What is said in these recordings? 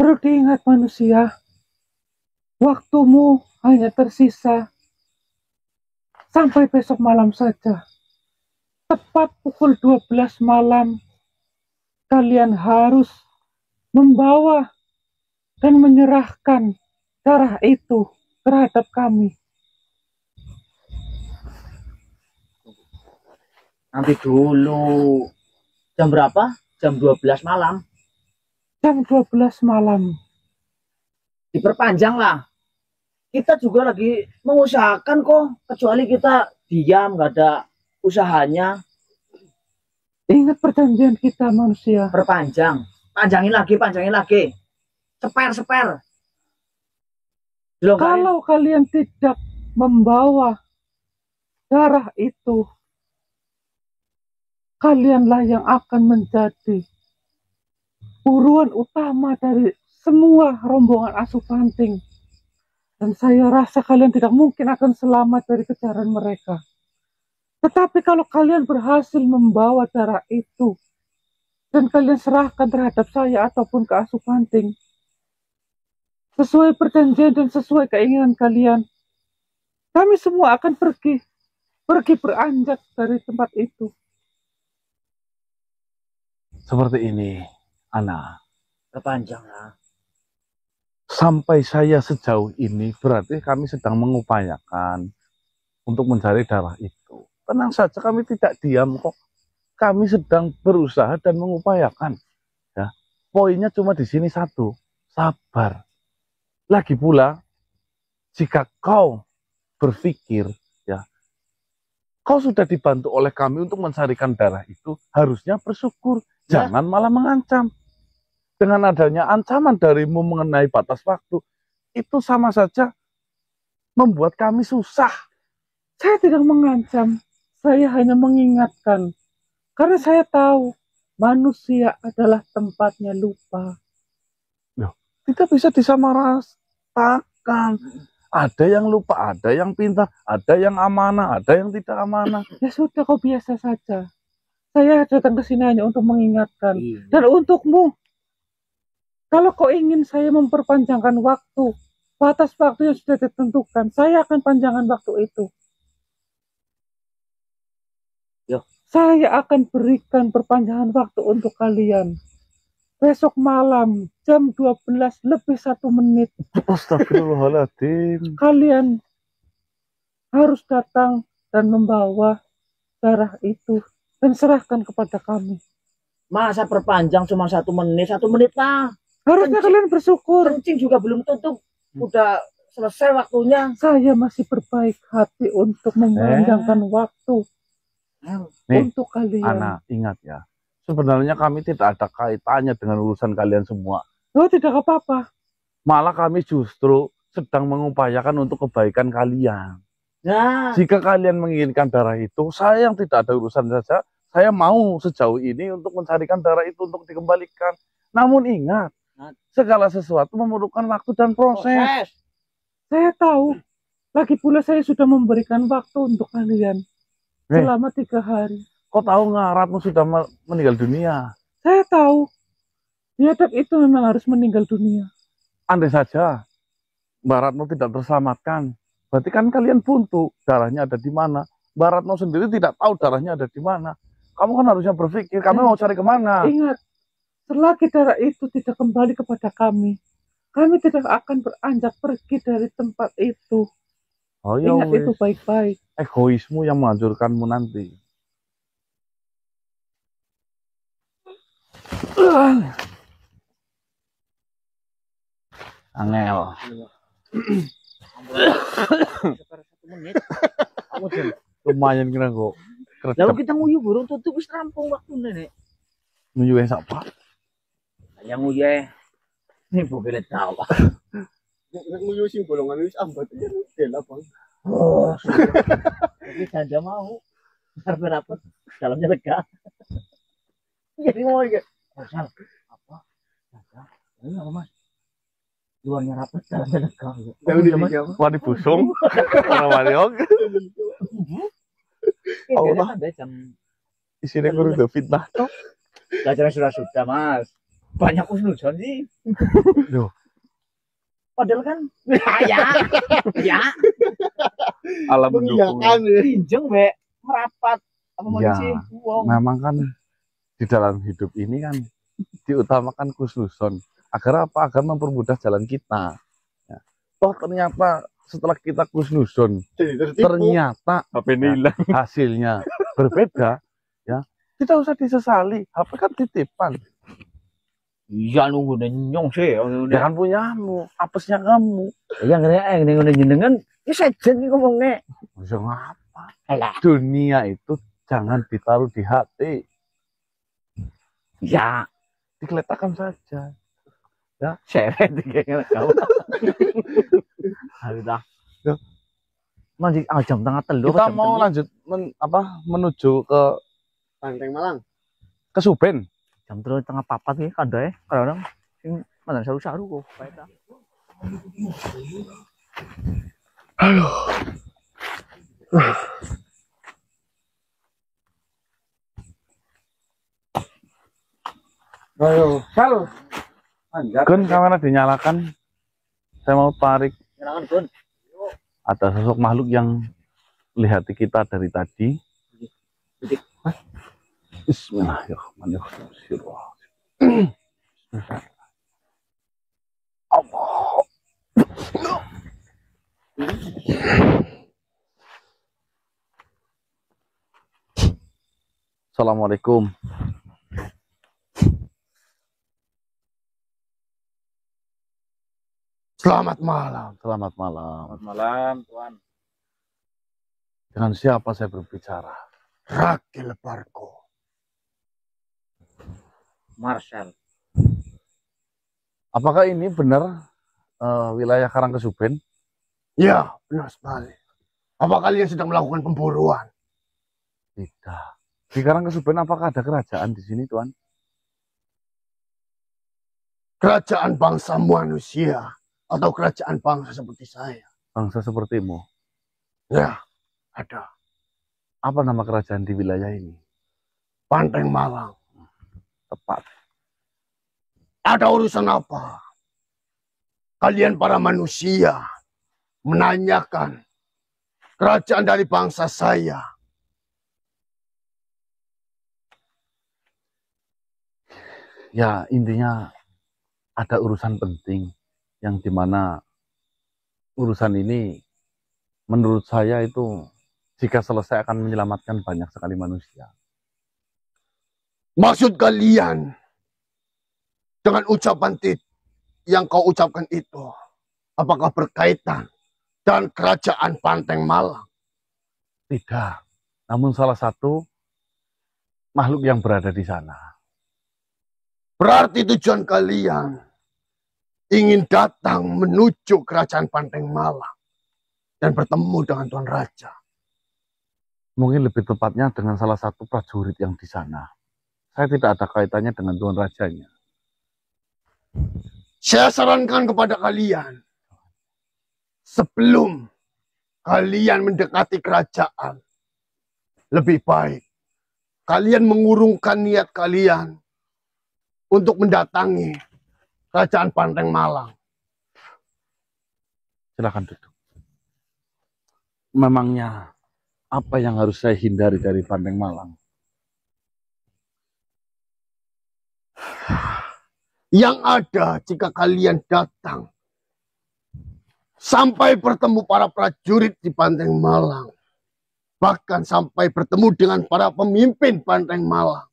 Perlu diingat manusia, waktumu hanya tersisa sampai besok malam saja. Tepat pukul 12 malam, kalian harus membawa dan menyerahkan darah itu terhadap kami. Nanti dulu. Jam berapa? Jam 12 malam. Jam 12 malam. Diperpanjang lah. Kita juga lagi mengusahakan kok. Kecuali kita diam, nggak ada usahanya. Ingat perjanjian kita manusia. Perpanjang. Panjangin lagi. Seper. Kalau kalian tidak membawa darah itu, kalianlah yang akan menjadi buruan utama dari semua rombongan Asupanting. Dan saya rasa kalian tidak mungkin akan selamat dari kejaran mereka. Tetapi kalau kalian berhasil membawa darah itu, dan kalian serahkan terhadap saya ataupun ke Asupanting, sesuai perjanjian dan sesuai keinginan kalian, kami semua akan pergi beranjak dari tempat itu. Seperti ini, Ana. Perpanjang lah. Sampai saya sejauh ini berarti kami sedang mengupayakan untuk mencari darah itu. Tenang saja, kami tidak diam kok. Kami sedang berusaha dan mengupayakan. Ya, poinnya cuma di sini satu, sabar. Lagi pula, jika kau berpikir, ya, kau sudah dibantu oleh kami untuk mencarikan darah itu, harusnya bersyukur. Jangan malah mengancam. Dengan adanya ancaman darimu mengenai batas waktu, itu sama saja membuat kami susah. Saya tidak mengancam, saya hanya mengingatkan. Karena saya tahu manusia adalah tempatnya lupa. Loh, tidak bisa disamaratakan. Ada yang lupa, ada yang pintar, ada yang amanah, ada yang tidak amanah. Ya sudah, kau biasa saja. Saya datang ke sini hanya untuk mengingatkan. Dan untukmu, kalau kau ingin saya memperpanjangkan waktu, batas waktu yang sudah ditentukan, saya akan panjangkan waktu itu. Saya akan berikan perpanjangan waktu untuk kalian. Besok malam, jam 12 lebih 1 menit. Astagfirullahaladzim. Kalian harus datang dan membawa darah itu dan serahkan kepada kami. Masa perpanjang cuma 1 menit? 1 menit lah. Harusnya kalian bersyukur. Kencing juga belum tutup. Udah selesai waktunya. Saya masih berbaik hati untuk memanjangkan waktu untuk kalian. Ana, ingat ya. Sebenarnya kami tidak ada kaitannya dengan urusan kalian semua. Oh, tidak apa-apa. Malah kami justru sedang mengupayakan untuk kebaikan kalian. Nah, jika kalian menginginkan darah itu, saya yang tidak ada urusan saja, saya mau sejauh ini untuk mencarikan darah itu untuk dikembalikan. Namun ingat, segala sesuatu memerlukan waktu dan proses. Saya tahu. Lagi pula saya sudah memberikan waktu untuk kalian selama 3 hari. Kau tahu nggak, Ratno sudah meninggal dunia? Saya tahu. Biadab itu memang harus meninggal dunia. Andai saja Mbak Ratno tidak terselamatkan, berarti kan kalian buntu. Darahnya ada di mana? Mbak Ratno sendiri tidak tahu darahnya ada di mana. Kamu kan harusnya berpikir, kami mau cari kemana? Ingat, selagi darah itu tidak kembali kepada kami tidak akan beranjak pergi dari tempat itu. Oh, ya, ingat itu baik-baik. Egoismu yang menghancurkanmu nanti. Angel. Lumayan kira kok. Lalu kita nguyu burung tutup wis rampung waktu nenek. Nguyu siapa? Yang nguyu ini boleh tahu. Nguyu sing golongan wis ambat ya Bang. Oh. Jadi Janda mau rapat dalamnya lega. Jadi mau gitu. Asal apa? Janda. Ini apa Mas? Luarnya rapat dalamnya lega. Wadi busung. Mariok. Allah. Isinya guru udah fitnah toh. Belajarnya sudah Mas. banyak usnujon sih. Loh. Padahal kan ya Alam mendukung. pinjeng be merapat apa mau Ya, sih wong. memang kan di dalam hidup ini kan diutamakan kusnuson agar apa? Agar mempermudah jalan kita. Ya. Toh ternyata setelah kita kusnuson, ternyata HP hilang. hasilnya berbeda, ya tidak usah disesali. HP kan titipan, Iya nunggu nyong sih. ya kan punyamu, apesnya kamu. Yang ngene jenengan iki sejen iki ngomongnya. Bisa ngapa? Alah. Dunia itu jangan ditaruh di hati, Ya, digeletakkan saja. seret iki kau. Aduh dah. Ya. Masih jam tengah telu. Kita mau lanjut menuju ke Pantai Malang. Suben. Jam telu tengah papat iki kandae kadang sing mandan saru-saru kok bae ta. Ayo, Sal. Gun, kamera dinyalakan. Saya mau tarik. Nyalakan Gun. Ada sosok makhluk yang lihati kita dari tadi. Bismillahirrahmanirrahim. Allah. Assalamualaikum. Selamat malam. Selamat malam. Selamat malam, Tuan. Dengan siapa saya berbicara? Rakil Barko. Marcel. Apakah ini benar wilayah Karangkesuben? Ya, benar sekali. Apa kalian sedang melakukan pemburuan? Tidak. Di Karangkesuben apakah ada kerajaan di sini, Tuan? Kerajaan bangsa manusia atau kerajaan bangsa seperti saya? Bangsa sepertimu. Ya, ada. Apa nama kerajaan di wilayah ini? Pantai Malang. Tepat. Ada urusan apa? Kalian para manusia menanyakan kerajaan dari bangsa saya. Ya, intinya ada urusan penting yang dimana urusan ini menurut saya itu jika selesai akan menyelamatkan banyak sekali manusia. Maksud kalian dengan ucapan yang kau ucapkan itu, apakah berkaitan dengan kerajaan Panteng Malang? Tidak, namun salah satu makhluk yang berada di sana. Berarti tujuan kalian ingin datang menuju kerajaan Panteng Malang dan bertemu dengan Tuan Raja. Mungkin lebih tepatnya dengan salah satu prajurit yang di sana. Saya tidak ada kaitannya dengan Tuan Rajanya. Saya sarankan kepada kalian, sebelum kalian mendekati kerajaan, lebih baik kalian mengurungkan niat kalian untuk mendatangi kerajaan Panteng Malang. Silakan duduk. Memangnya apa yang harus saya hindari dari Panteng Malang? Yang ada jika kalian datang sampai bertemu para prajurit di Panteng Malang, bahkan sampai bertemu dengan para pemimpin Panteng Malang,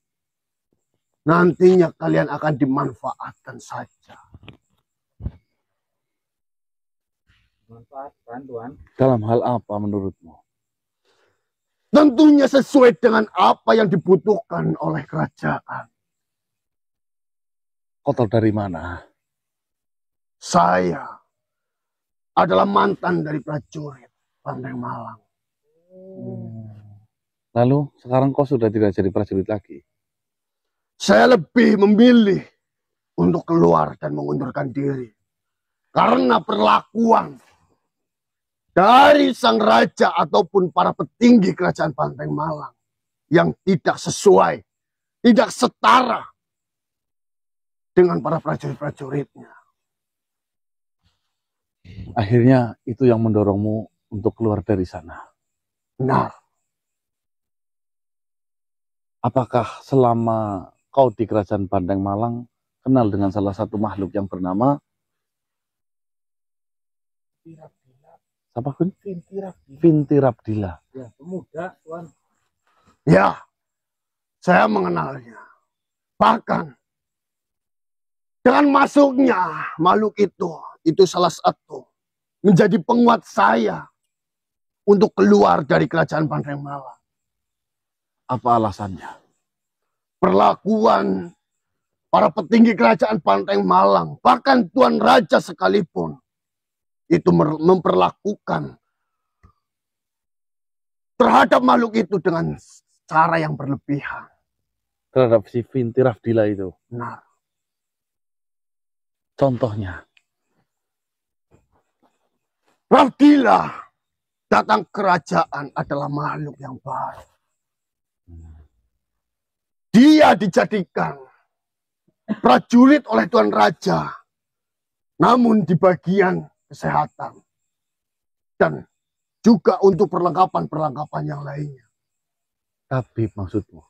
nantinya kalian akan dimanfaatkan saja. Manfaatkan, Tuan. Dalam hal apa menurutmu? Tentunya sesuai dengan apa yang dibutuhkan oleh kerajaan. Kau tahu dari mana? Saya adalah mantan dari prajurit Panteng Malang. Lalu sekarang kau sudah tidak jadi prajurit lagi? Saya lebih memilih untuk keluar dan mengundurkan diri. Karena perlakuan dari sang raja ataupun para petinggi kerajaan Panteng Malang yang tidak sesuai, tidak setara dengan para prajurit-prajuritnya. Akhirnya itu yang mendorongmu untuk keluar dari sana. Benar. Apakah selama kau di kerajaan Banteng Malang kenal dengan salah satu makhluk yang bernama siapa Kun? Vinti Rabdila. Ya, pemuda, Tuan. Ya, saya mengenalnya. Bahkan dengan masuknya makhluk itu salah satu menjadi penguat saya untuk keluar dari kerajaan Banteng Malang. Apa alasannya? Perlakuan para petinggi kerajaan Banteng Malang, bahkan Tuan Raja sekalipun, itu memperlakukan terhadap makhluk itu dengan cara yang berlebihan. Terhadap si Vinti Rabdila itu. Nah, Contohnya, Rabdila datang kerajaan adalah makhluk yang baru. Dia dijadikan prajurit oleh Tuan Raja, namun di bagian kesehatan dan juga untuk perlengkapan-perlengkapan yang lainnya. tabib maksudmu?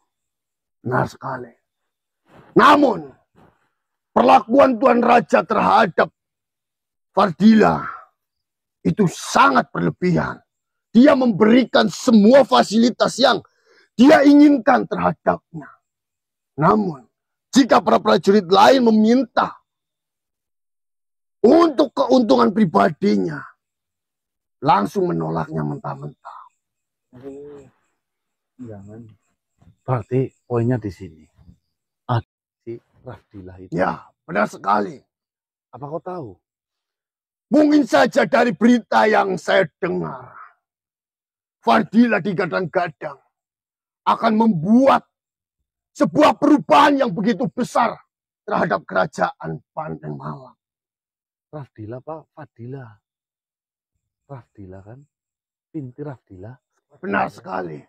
Benar sekali. Namun perlakuan Tuan Raja terhadap Fardila itu sangat berlebihan. Dia memberikan semua fasilitas yang dia inginkan terhadapnya. Namun, jika para prajurit lain meminta untuk keuntungan pribadinya, langsung menolaknya mentah-mentah. Jangan. Berarti poinnya di sini. Ada si Rabdila itu. Ya, benar sekali. Apa kau tahu? Mungkin saja dari berita yang saya dengar, Fardila digadang-gadang akan membuat sebuah perubahan yang begitu besar terhadap kerajaan Banteng Malang. Rabdila Pak, Fadila. Rabdila kan? Vinti Rabdila. Benar sekali.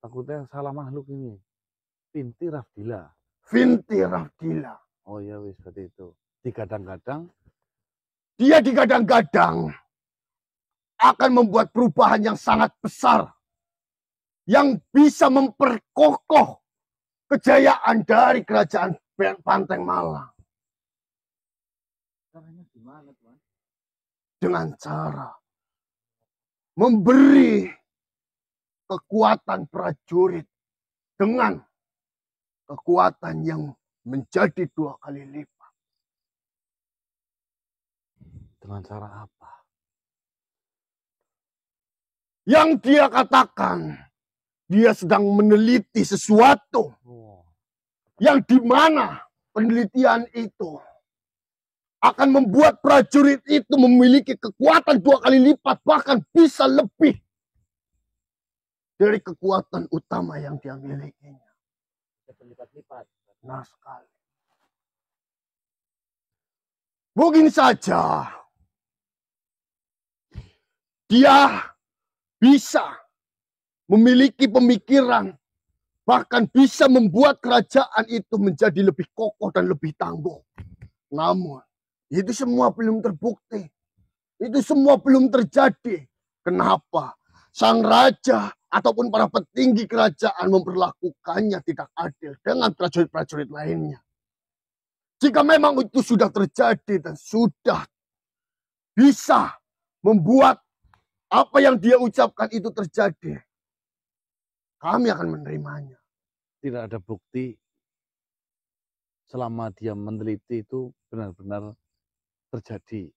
Takutnya salah makhluk ini. Vinti Rabdila. Vinti Rabdila. Oh ya wis seperti itu. Digadang-gadang. Dia digadang-gadang akan membuat perubahan yang sangat besar yang bisa memperkokoh kejayaan dari kerajaan Banteng Malang. Caranya gimana, Tuan? Dengan cara memberi kekuatan prajurit dengan kekuatan yang menjadi 2 kali lipat. Dengan cara apa? Yang dia katakan, dia sedang meneliti sesuatu yang dimana penelitian itu akan membuat prajurit itu memiliki kekuatan 2 kali lipat, bahkan bisa lebih dari kekuatan utama yang dia milikinya. Berlipat-lipat. Nah sekali. Mungkin saja dia bisa memiliki pemikiran, bahkan bisa membuat kerajaan itu menjadi lebih kokoh dan lebih tangguh. Namun, itu semua belum terbukti. Itu semua belum terjadi. Kenapa? Sang raja ataupun para petinggi kerajaan memperlakukannya tidak adil dengan prajurit-prajurit lainnya. Jika memang itu sudah terjadi dan sudah bisa membuat apa yang dia ucapkan itu terjadi, kami akan menerimanya. Tidak ada bukti selama dia meneliti itu benar-benar terjadi.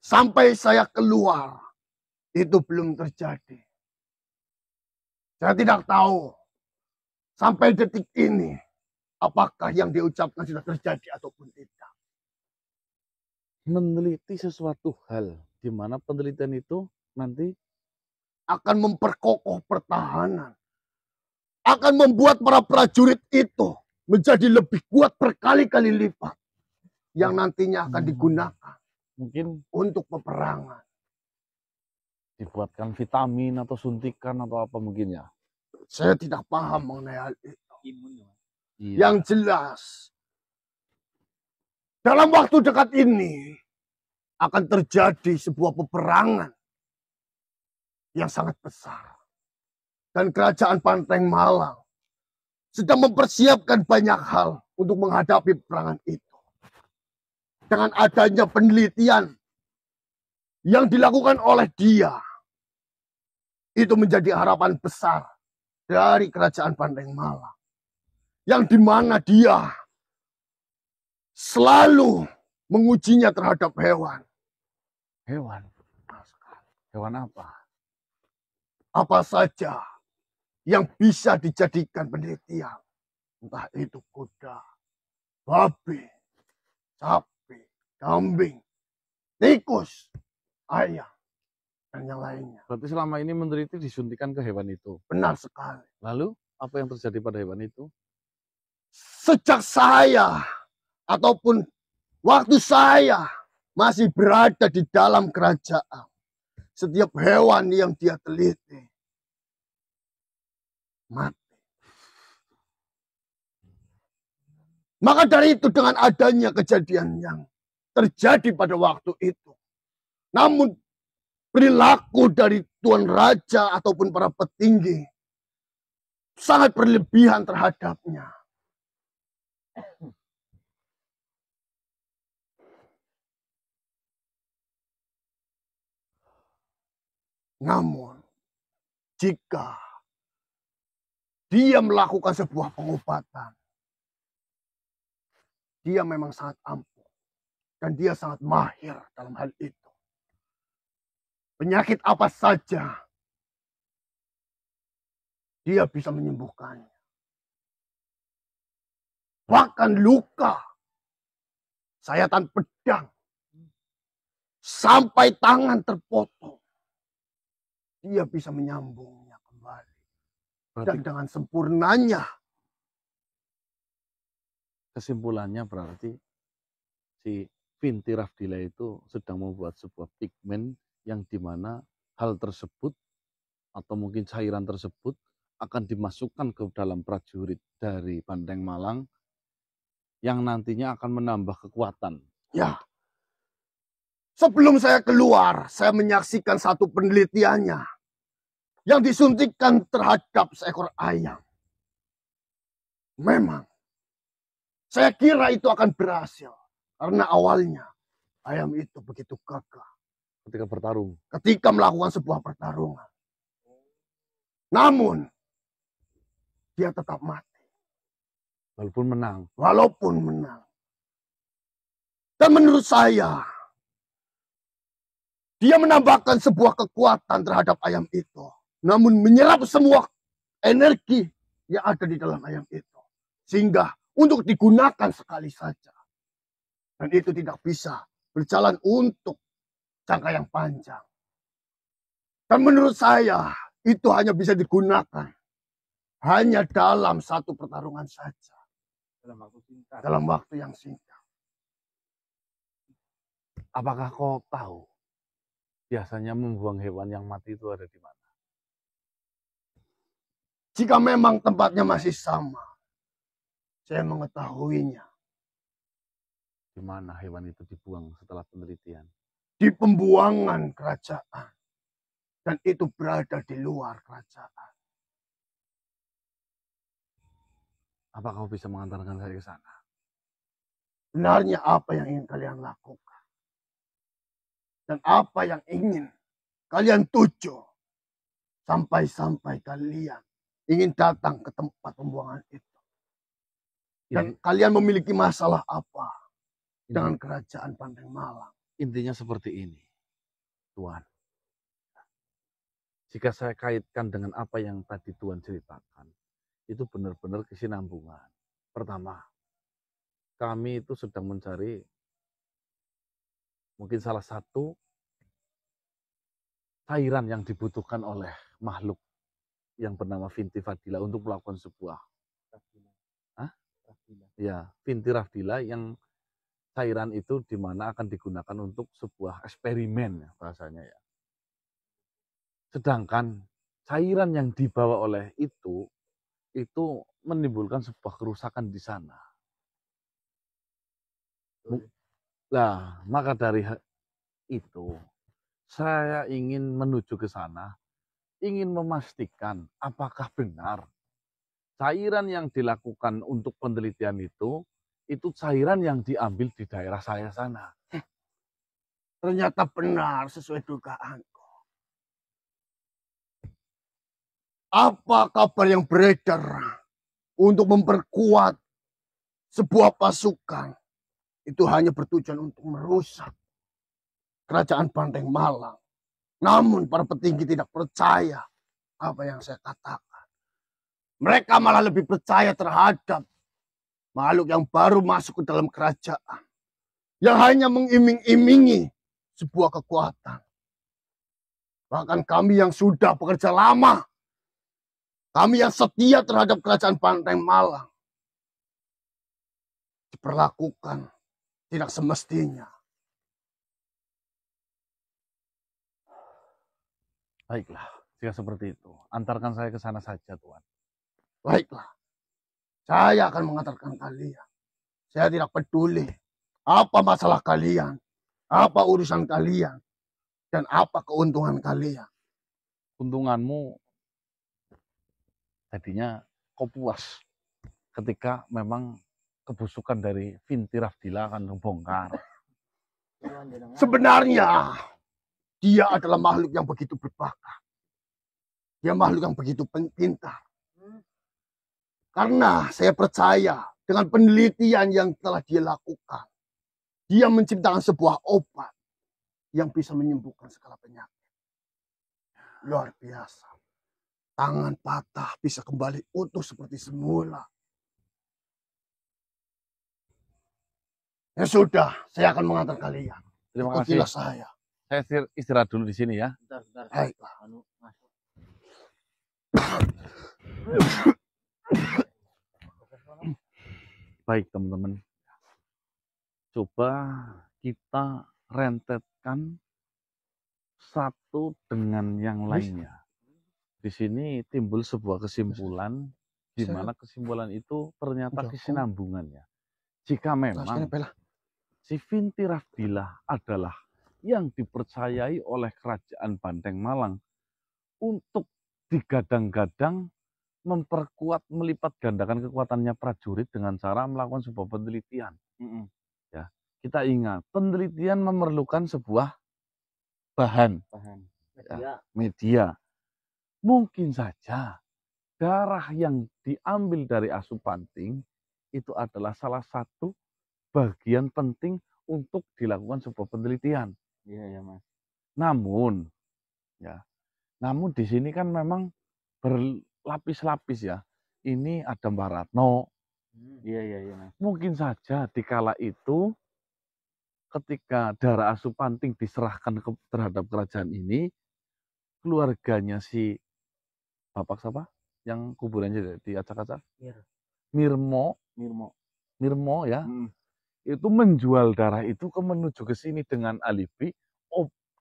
Sampai saya keluar, itu belum terjadi. Saya tidak tahu sampai detik ini apakah yang dia ucapkan sudah terjadi ataupun tidak. Meneliti sesuatu hal di mana penelitian itu nanti Akan memperkokoh pertahanan. Akan membuat para prajurit itu menjadi lebih kuat berkali-kali lipat. Yang nantinya akan digunakan mungkin untuk peperangan. dibuatkan vitamin atau suntikan atau apa mungkin ya. Saya tidak paham mengenai hal itu. Imun, ya. Iya. Yang jelas, Dalam waktu dekat ini akan terjadi sebuah peperangan yang sangat besar. Dan kerajaan Panteng Malang sedang mempersiapkan banyak hal untuk menghadapi peperangan itu. Dengan adanya penelitian yang dilakukan oleh dia, itu menjadi harapan besar dari kerajaan Panteng Malang. Yang dimana dia selalu mengujinya terhadap hewan. Hewan. Hewan apa? Apa saja yang bisa dijadikan penelitian. Entah itu kuda, babi, sapi, kambing, tikus, ayam, dan yang lainnya. Berarti selama ini meneliti disuntikan ke hewan itu. Benar sekali. Lalu apa yang terjadi pada hewan itu? Sejak saya ataupun waktu saya masih berada di dalam kerajaan, setiap hewan yang dia teliti mati. Maka dari itu dengan adanya kejadian yang terjadi pada waktu itu, namun perilaku dari Tuan Raja ataupun para petinggi sangat berlebihan terhadapnya. Namun, jika dia melakukan sebuah pengobatan, dia memang sangat ampuh. Dan dia sangat mahir dalam hal itu. Penyakit apa saja, dia bisa menyembuhkannya. Bahkan luka, sayatan pedang, sampai tangan terpotong, dia bisa menyambungnya kembali. Berarti Dan dengan sempurnanya, kesimpulannya berarti si Vinti Rafdila itu sedang membuat sebuah pigmen yang dimana hal tersebut atau mungkin cairan tersebut akan dimasukkan ke dalam prajurit dari Banteng Malang yang nantinya akan menambah kekuatan. ya, sebelum saya keluar, saya menyaksikan satu penelitiannya yang disuntikkan terhadap seekor ayam. Memang, saya kira itu akan berhasil. Karena awalnya, ayam itu begitu gagah Ketika bertarung. ketika melakukan sebuah pertarungan. Namun, dia tetap mati. Walaupun menang. Walaupun menang. Dan menurut saya, dia menambahkan sebuah kekuatan terhadap ayam itu. Namun menyerap semua energi yang ada di dalam ayam itu. Sehingga untuk digunakan sekali saja. Dan itu tidak bisa berjalan untuk jangka yang panjang. Dan menurut saya, itu hanya bisa digunakan hanya dalam satu pertarungan saja. Dalam waktu yang singkat. Apakah kau tahu biasanya membuang hewan yang mati itu ada di mana? Jika memang tempatnya masih sama, saya mengetahuinya. Di mana hewan itu dibuang setelah penelitian? Di pembuangan kerajaan. Dan itu berada di luar kerajaan. Apa kau bisa mengantarkan saya ke sana? Benarnya apa yang ingin kalian lakukan? Dan apa yang ingin kalian tuju? Sampai-sampai kalian ingin datang ke tempat pembuangan itu. Dan kalian memiliki masalah apa dengan kerajaan Banteng Malang? Intinya seperti ini, Tuan. Jika saya kaitkan dengan apa yang tadi Tuan ceritakan, itu benar-benar kesinambungan. Pertama, kami itu sedang mencari mungkin salah satu cairan yang dibutuhkan oleh makhluk yang bernama Vinti Fadila untuk melakukan sebuah Vinti Rafdila yang cairan itu dimana akan digunakan untuk sebuah eksperimen bahasanya ya. Sedangkan cairan yang dibawa oleh itu menimbulkan sebuah kerusakan di sana. Nah, maka dari itu saya ingin menuju ke sana, ingin memastikan apakah benar cairan yang dilakukan untuk penelitian itu cairan yang diambil di daerah saya sana. Ternyata benar sesuai dugaanku. Apa kabar yang beredar untuk memperkuat sebuah pasukan itu hanya bertujuan untuk merusak kerajaan Banteng Malang. Namun para petinggi tidak percaya apa yang saya katakan. Mereka malah lebih percaya terhadap makhluk yang baru masuk ke dalam kerajaan. Yang hanya mengiming-imingi sebuah kekuatan. Bahkan kami yang sudah bekerja lama, kami yang setia terhadap kerajaan Banteng Malang, diperlakukan tidak semestinya. Baiklah, jika seperti itu, antarkan saya ke sana saja, Tuan. Baiklah, saya akan mengantarkan kalian. Saya tidak peduli apa masalah kalian, apa urusan kalian, dan apa keuntungan kalian. Keuntunganmu tadinya kau puas ketika memang kebusukan dari Vinti Rafdila akan terbongkar. Sebenarnya dia adalah makhluk yang begitu berbakat. Dia makhluk yang begitu pintar. Karena saya percaya dengan penelitian yang telah dia lakukan, dia menciptakan sebuah obat yang bisa menyembuhkan segala penyakit. Luar biasa. Tangan patah bisa kembali utuh seperti semula. Ya sudah, saya akan mengantar kalian. Terima Ikutilah kasih. saya. Saya istirahat dulu di sini ya. Bentar. Baiklah. Baik teman-teman. Coba kita rentetkan satu dengan yang lainnya. Di sini timbul sebuah kesimpulan, di mana kesimpulan itu ternyata kesinambungannya. Jika memang si Vinti Rafdila adalah yang dipercayai oleh kerajaan Banteng Malang untuk digadang-gadang memperkuat, melipat gandakan kekuatannya prajurit dengan cara melakukan sebuah penelitian. Ya, kita ingat, penelitian memerlukan sebuah bahan. Ya, media. Mungkin saja darah yang diambil dari Asupanting itu adalah salah satu bagian penting untuk dilakukan sebuah penelitian. Iya, Mas. Namun di sini kan memang berlapis-lapis ya. Ini ada Mbak Ratno. Iya, Mas. Mungkin saja di kala itu ketika darah Asupanting diserahkan terhadap kerajaan ini, keluarganya si Bapak siapa? Yang kuburannya diacak-acak? Mirmo ya. Itu menjual darah itu menuju ke sini dengan alibi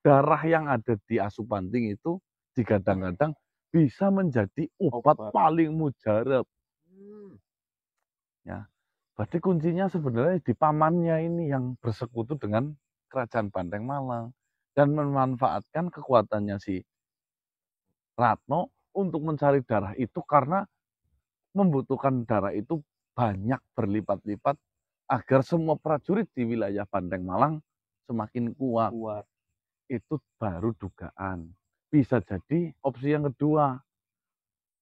darah yang ada di Asupanting itu digadang-gadang bisa menjadi obat paling mujarab. Ya. Berarti kuncinya sebenarnya di pamannya ini yang bersekutu dengan kerajaan Banteng Malang dan memanfaatkan kekuatannya si Ratno untuk mencari darah itu karena membutuhkan darah itu banyak berlipat-lipat agar semua prajurit di wilayah Banteng Malang semakin kuat. Itu baru dugaan. Bisa jadi opsi yang kedua.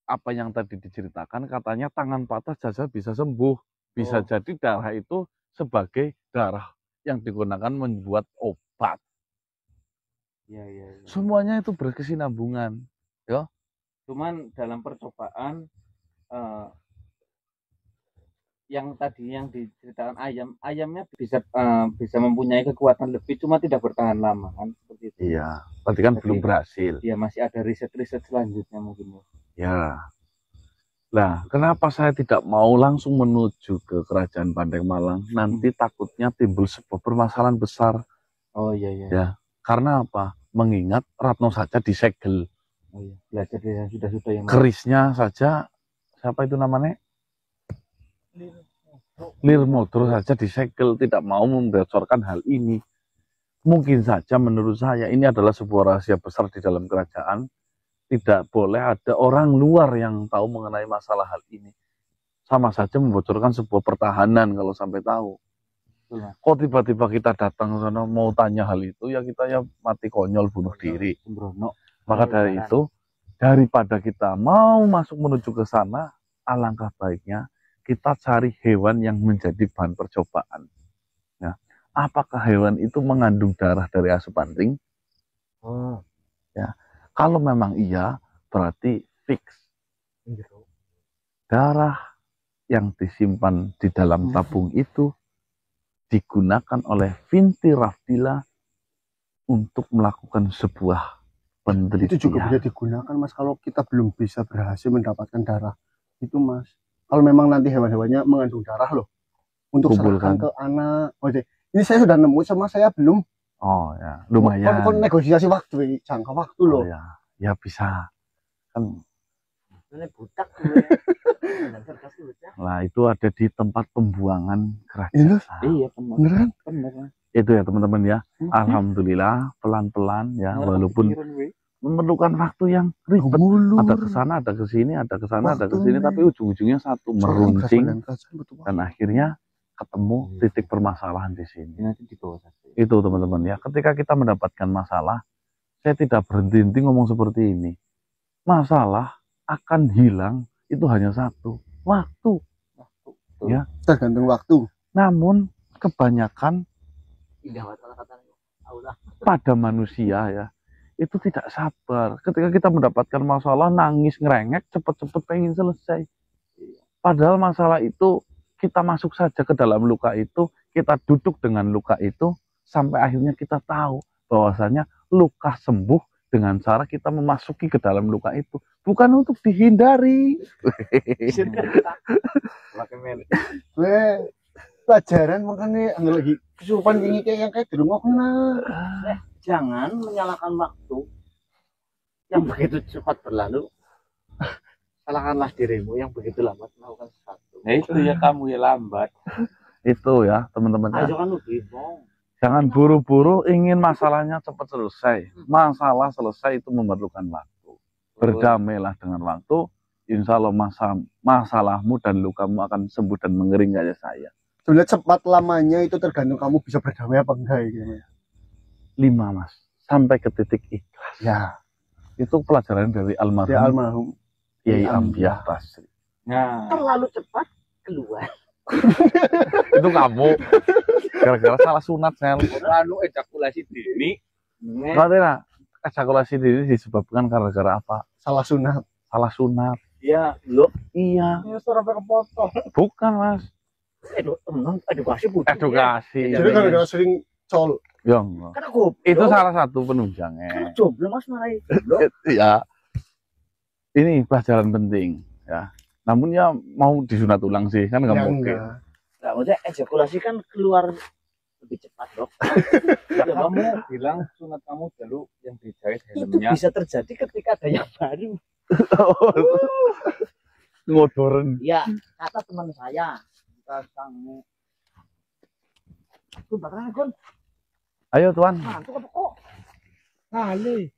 Apa yang tadi diceritakan katanya tangan patah saja bisa sembuh. Bisa jadi darah itu sebagai darah yang digunakan membuat obat. Iya. Semuanya itu berkesinambungan. Ya. Cuman dalam percobaan yang tadi yang diceritakan ayamnya bisa mempunyai kekuatan lebih, cuma tidak bertahan lama kan seperti itu. Iya, berarti kan belum berhasil. Iya, masih ada riset selanjutnya mungkin. Ya. Nah, kenapa saya tidak mau langsung menuju ke kerajaan Banteng Malang? Nanti takutnya timbul sebuah permasalahan besar. Oh iya. Ya, karena apa? Mengingat Ratno saja disegel. Oh iya, belajar yang sudah yang kerisnya saja siapa itu namanya? Lirmo terus saja disegel, tidak mau membocorkan hal ini. Mungkin saja menurut saya ini adalah sebuah rahasia besar di dalam kerajaan. Tidak boleh ada orang luar yang tahu mengenai masalah hal ini. Sama saja membocorkan sebuah pertahanan kalau sampai tahu. Kok tiba-tiba kita datang ke sana mau tanya hal itu, ya kita ya mati konyol bunuh diri. Maka dari itu, daripada kita mau masuk menuju ke sana, alangkah baiknya kita cari hewan yang menjadi bahan percobaan. Ya, apakah hewan itu mengandung darah dari Asupanting? Ya, kalau memang iya, berarti fix. Darah yang disimpan di dalam tabung itu digunakan oleh Vinti Rafdila untuk melakukan sebuah penelitian. Itu juga bisa digunakan, Mas, kalau kita belum bisa berhasil mendapatkan darah itu, Mas. Kalau memang nanti hewan-hewannya mengandung darah loh, untuk serahkan ke anak. Oh, ini saya sudah nemu, sama saya belum. Oh ya, lumayan. Kon negosiasi waktu, jangka waktu loh. Ya bisa. Kan ini butak Nah, itu ada di tempat pembuangan kerajaan. Iya, beneran. Itu ya teman-teman ya. Alhamdulillah pelan-pelan ya, walaupun memerlukan waktu yang ribet. Ada ke sana, ada ke sini, ada ke sana, ada ke sini, tapi ujung-ujungnya satu, meruncing dan akhirnya ketemu titik permasalahan di sini. Itu teman-teman ya. Ketika kita mendapatkan masalah, saya tidak berhenti-henti ngomong seperti ini. Masalah akan hilang itu hanya satu, waktu. Ya, tergantung waktu. Namun kebanyakan pada manusia ya, itu tidak sabar. Ketika kita mendapatkan masalah, nangis, ngerengek, cepet-cepet pengen selesai. Padahal masalah itu kita masuk saja ke dalam luka itu, kita duduk dengan luka itu, sampai akhirnya kita tahu bahwasanya luka sembuh dengan cara kita memasuki ke dalam luka itu, bukan untuk dihindari. Pelajaran makanya lagi kesurupan ini kayak yang kayak di rumah kena. Jangan menyalahkan waktu yang begitu cepat berlalu. Salahkanlah dirimu yang begitu lambat melakukan sesuatu. Nah itu ya, kamu ya lambat. Itu ya teman-teman. Ayo kan lu bingung. Jangan buru-buru ingin masalahnya cepat selesai. Masalah selesai itu memerlukan waktu. Berdamailah dengan waktu. Insya Allah masalahmu dan lukamu akan sembuh dan mengering kayak saya. Sebenarnya cepat lamanya itu tergantung kamu bisa berdamai apa enggak gitu. 5 Mas, sampai ke titik ikhlas. Ya, itu pelajaran dari almarhum Kiai Ambiah Basri. Nah, terlalu cepat keluar. Itu kamu gara-gara salah sunat, Sel. Anu ejakulasi dini. Katanya ejakulasi dini disebabkan gara-gara apa? Salah sunat. Salah sunat. Iya, loh. Iya. Ya sampai kepotong. Bukan, Mas. Edukasi butuh. Edukasi. Jadi gara-gara sering col. Ya, Karena goblok. itu salah satu penunjangnya. Karena jomblo Mas marahi. Ya. Ini pelajaran penting, ya. Namun ya mau disunat ulang sih, kan nggak mungkin. Nggak, maksudnya ejakulasi kan keluar lebih cepat, Dok. Kamu bilang sunat kamu dulu yang dijahit Itu helmnya. bisa terjadi ketika ada yang baru. Ngodoren. Ya, kata teman saya. Kamu. Tuh, bakaran Gon. Ayo tuan. Mantuk apa kok? Kali.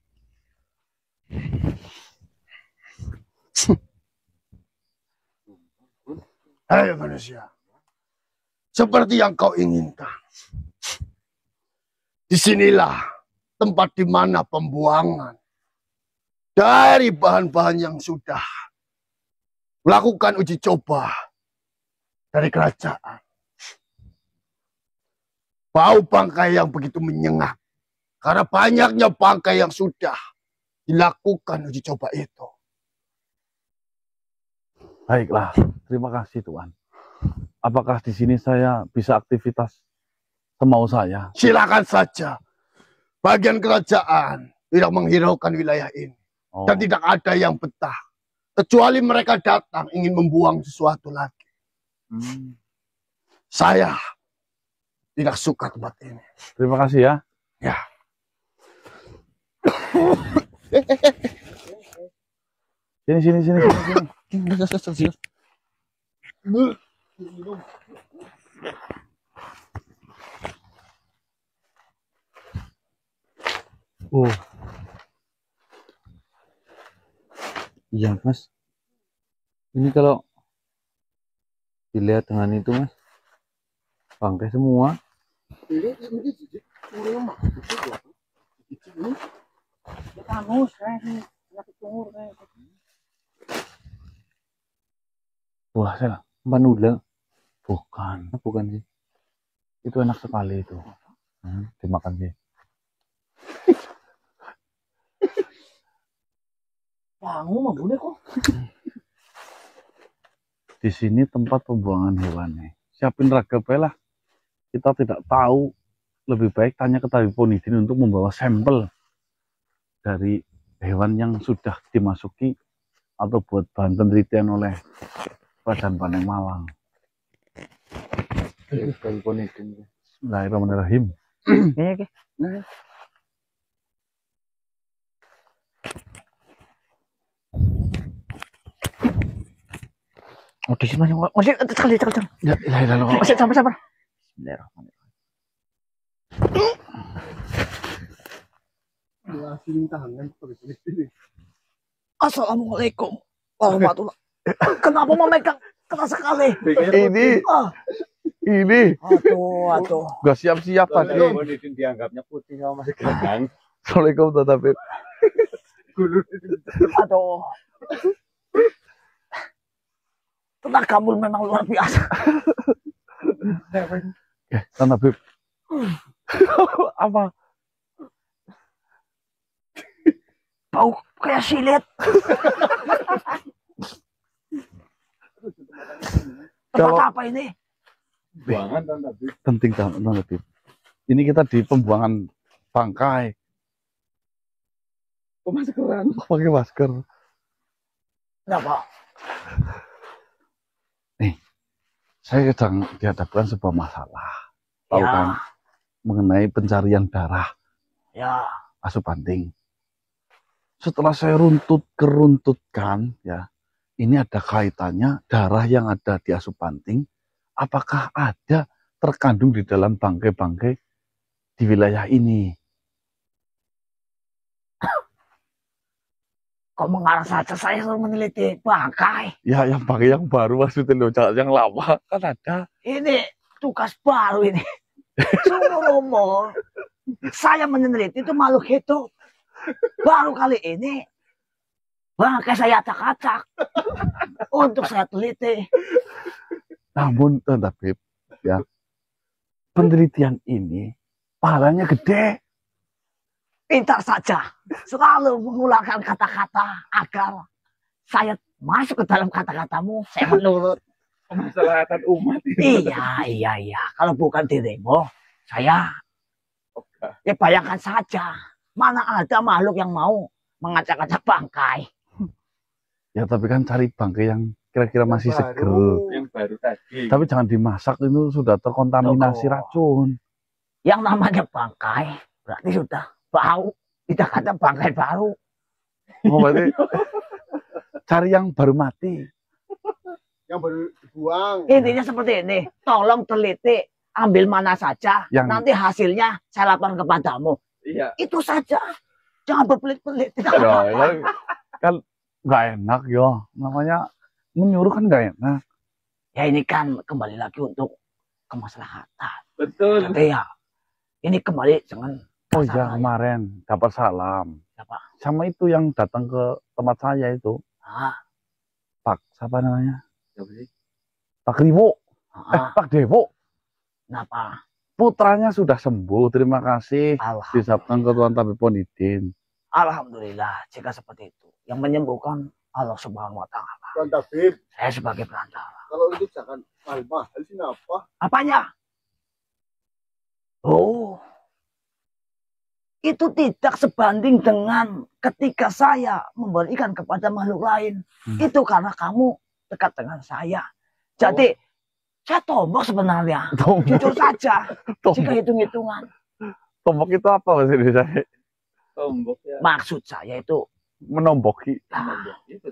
Hai manusia, seperti yang kau inginkan. Disinilah tempat di mana pembuangan dari bahan-bahan yang sudah melakukan uji coba dari kerajaan. Bau bangkai yang begitu menyengat karena banyaknya bangkai yang sudah dilakukan uji coba itu. Baiklah, terima kasih Tuan. Apakah di sini saya bisa aktivitas semau saya? Silakan saja. Bagian kerajaan tidak menghiraukan wilayah ini. Dan tidak ada yang betah. Kecuali mereka datang ingin membuang sesuatu lagi. Saya tidak suka tempat ini. Terima kasih ya. Ya. Sini. Oh, iya Mas. Ini kalau dilihat dengan itu Mas, bangkai semua. Wah, saya manula. Bukan sih. Itu enak sekali itu. Dimakan sih. Bangun mah boleh kok. Di sini tempat pembuangan hewannya. Siapin raga lah. Kita tidak tahu. Lebih baik tanya ke tabib Ponidin untuk membawa sampel dari hewan yang sudah dimasuki atau buat bahan penelitian oleh Kerajaan Paneng Malang. Tabib Ponidin. Bismillahirrahmanirrahim. Oke. Oh, di sini masih sekali. Ya, Masih sabar. Bismillahirrahmanirrahim. Assalamualaikum warahmatullahi. Kenapa memegang keras sekali? Ini. Aduh. Gak siap-siap tadi. Dianggapnya putih sama masih ganteng. Assalamualaikum Tabib. Aduh. Tenagamu memang luar biasa. Tabib. Apa? Bau kayak silet. Tempat apa ini? Pembuangan Tabib. Penting Tabib. Ini kita di pembuangan bangkai. Maskeran. Pakai masker. Kenapa? Nih, saya sedang dihadapkan sebuah masalah. Tahu Ya. kan? Mengenai pencarian darah Ya. Asupanting. Setelah saya keruntutkan, ya, ini ada kaitannya darah yang ada di Asupanting. Apakah ada terkandung di dalam bangkai-bangkai di wilayah ini? Kok mengarah saja saya suruh meneliti bangkai. Ya, yang bangkai yang baru maksudnya loh, yang lama kan ada. Ini tugas baru ini. Seumur umur saya meneliti itu makhluk hidup. Baru kali ini bangkai saya acak-acak untuk saya teliti. Namun, Tabib, ya, penelitian ini pahalanya gede. Pintar saja, selalu mengulangkan kata-kata agar saya masuk ke dalam kata-katamu. Saya menurut. Kemaslahatan umat ini. Iya. Kalau bukan dirimu, saya ya bayangkan saja. Mana ada makhluk yang mau mengacak-acak bangkai. Ya, tapi kan cari bangkai yang kira-kira masih seger. Yang baru tadi. Tapi jangan dimasak, itu sudah terkontaminasi racun. Yang namanya bangkai berarti sudah bau. Tidak ada bangkai baru. Oh, berarti cari yang baru mati. Yang baru dibuang. Intinya seperti ini. Tolong teliti, ambil mana saja. Nanti hasilnya saya laporkan kepadamu. Iya. Itu saja. Jangan berpelit-pelit. Ya, kan nggak enak ya. Namanya menyuruh kan nggak enak. Ya ini kan kembali lagi untuk kemaslahatan. Betul. Jadi ya ini kembali dengan. Oh iya, kemarin dapat salam. Siapa? Sama itu yang datang ke tempat saya itu. Pak, siapa namanya? Pak Riwo. Pak Dewo. Kenapa? Putranya sudah sembuh, terima kasih. Alhamdulillah. Disabkan ke Tuan Tabib Ponidin. Alhamdulillah, jika seperti itu. Yang menyembuhkan Allah Subhanahu wa Ta'ala. Tuan Tabib, Saya sebagai perantara. kalau itu jangan mahal-mahal sih apa? Apanya? Oh, itu tidak sebanding dengan ketika saya memberikan kepada makhluk lain. Itu karena kamu dekat dengan saya. Jadi, saya tombok sebenarnya. Jujur saja. Jika hitung-hitungan. Tombok itu apa maksudnya saya? Tombok ya. Maksud saya itu menomboki.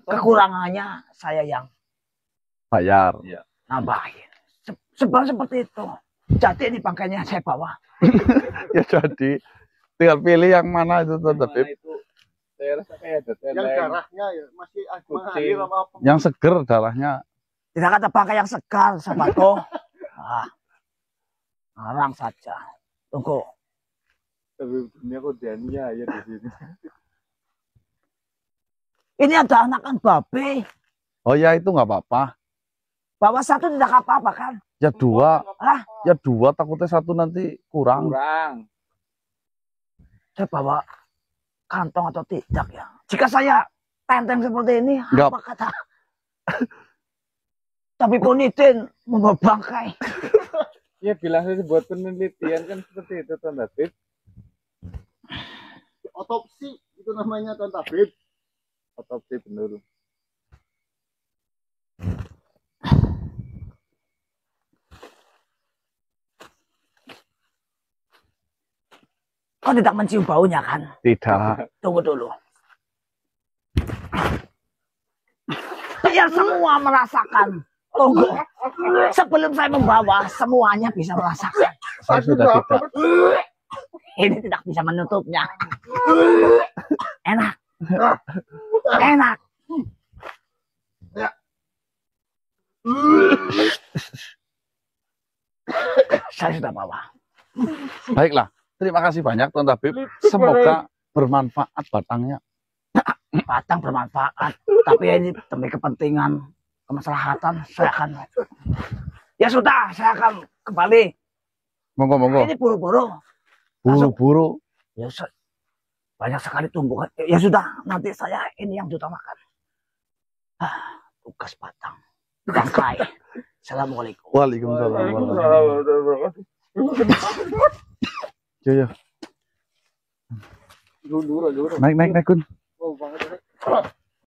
Kekurangannya saya yang bayar. Nambahin. Sebab seperti itu. Jadi ini bangkainya saya bawa. Ya jadi Tinggal pilih yang mana itu Tuan Tabib. itu saya rasa kayak ada Yang darahnya ya masih Kucing. mengalir apa? Yang seger darahnya. Tidak kata pakai yang segar, sahabatku. Larang saja. Tunggu. tapi dunia kok Dania ya di sini. Ini ada anakan babe. Oh ya itu nggak apa-apa. Bawa satu tidak apa-apa kan? Ya dua. Hah? Ya dua, takutnya satu nanti kurang. Saya bawa kantong atau tidak ya? Jika saya tenteng seperti ini, Nggak. apa kata? Tapi punitin membawa bangkai. Ya bilang saja buat penelitian kan seperti itu Tuan Tabib. Otopsi itu namanya Tuan Tabib. Otopsi benar. Kau tidak mencium baunya kan? Tidak. Tunggu dulu. Biar semua merasakan. Tunggu. Sebelum saya membawa, semuanya bisa merasakan. Saya sudah tidak. Ini tidak bisa menutupnya. Enak. Enak. Saya sudah bawa. Baiklah. Terima kasih banyak Tuan Tabib. Semoga bermanfaat batangnya. Batang bermanfaat. Tapi ini demi kepentingan kemaslahatan, saya akan. Ya sudah, saya akan kembali. Monggo. Ini buru-buru. Buru-buru. Ya, banyak sekali tumbuhan. Ya sudah, nanti saya ini yang diutamakan. Tugas batang. Bangkai. Assalamualaikum. Waalaikumsalam. Ya. Naik Kun. Oh, banget.